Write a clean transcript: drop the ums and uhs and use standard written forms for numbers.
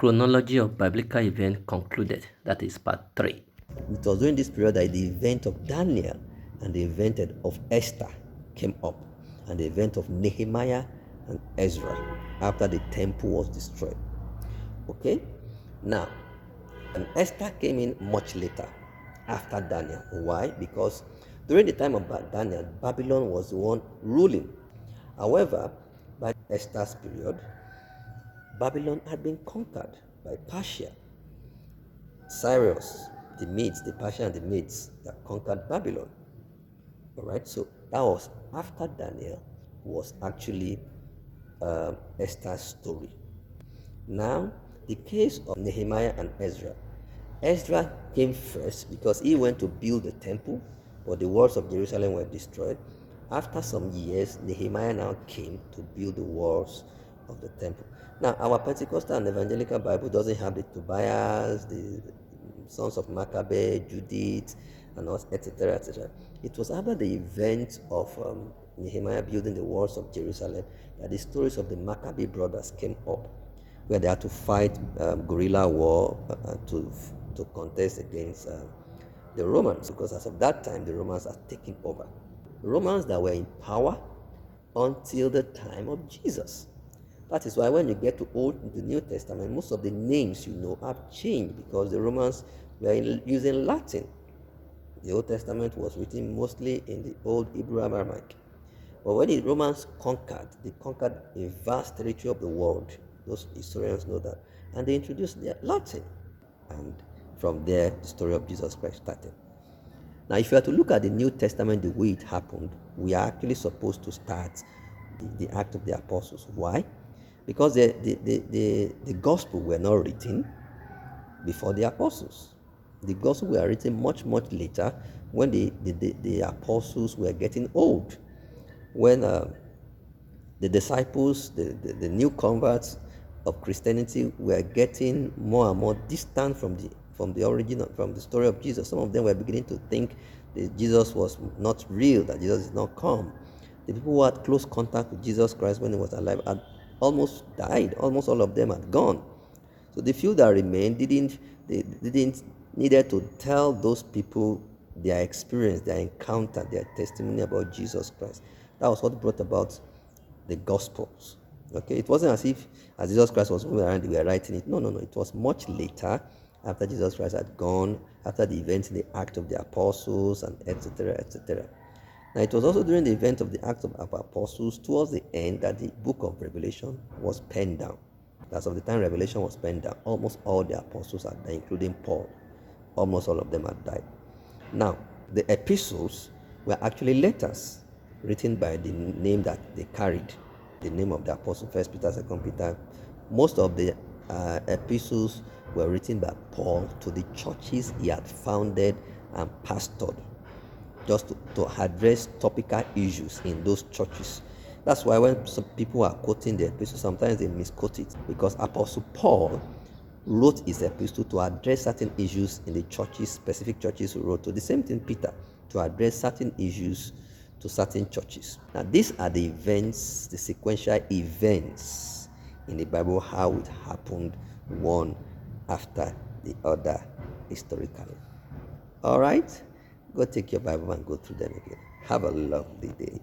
chronology of biblical events concluded. That is part 3. It was during this period that the event of Daniel and the event of Esther came up, and the event of Nehemiah and Ezra after the temple was destroyed. Okay? Now, and Esther came in much later after Daniel. Why? Because during the time of Daniel, Babylon was the one ruling. However, by Esther's period, Babylon had been conquered by Persia. Cyrus, the Medes, the Persian and the Medes that conquered Babylon. All right, so that was after Daniel was actually Esther's story. Now, the case of Nehemiah and Ezra. Ezra came first because he went to build the temple, but the walls of Jerusalem were destroyed. After some years, Nehemiah now came to build the walls of the temple. Now, our Pentecostal and Evangelical Bible doesn't have the Tobias, the sons of Maccabee, Judith, and etc., etc. It was after the event of Nehemiah building the walls of Jerusalem that the stories of the Maccabee brothers came up, where they had to fight guerrilla war to contest against the Romans, because as of that time the Romans had taken over. Romans that were in power until the time of Jesus. That is why when you get to the New Testament, most of the names you know have changed because the Romans were using Latin. The Old Testament was written mostly in the Old Hebrew Aramaic. But when the Romans conquered, they conquered a vast territory of the world. Those historians know that. And they introduced their Latin. And from there, the story of Jesus Christ started. Now, if you are to look at the New Testament the way it happened, we are actually supposed to start the Act of the Apostles. Why? Because the gospel were not written before the apostles. The gospel were written much, much later when the apostles were getting old. When the disciples, the new converts of Christianity were getting more and more distant from the origin, from the story of Jesus. Some of them were beginning to think that Jesus was not real, that Jesus did not come. The people who had close contact with Jesus Christ when he was alive had almost died. Almost all of them had gone. So the few that remained didn't needed to tell those people their experience, their encounter, their testimony about Jesus Christ. That was what brought about the Gospels. Okay, it wasn't as if as Jesus Christ was moving around, they were writing it. No. It was much later, after Jesus Christ had gone, after the events in the Act of the Apostles, and etc., etc. Now, it was also during the event of the Acts of Apostles, towards the end, that the book of Revelation was penned down. As of the time Revelation was penned down, almost all the apostles had died, including Paul. Almost all of them had died. Now, the epistles were actually letters written by the name that they carried, the name of the apostle, 1 Peter, 2 Peter. Most of the epistles were written by Paul to the churches he had founded and pastored, just to address topical issues in those churches. That's why when some people are quoting the epistle, sometimes they misquote it, because Apostle Paul wrote his epistle to address certain issues in the churches, specific churches he wrote to. The same thing Peter, to address certain issues to certain churches. Now, these are the events, the sequential events in the Bible, how it happened one after the other historically. All right? Go take your Bible and go through them again. Have a lovely day.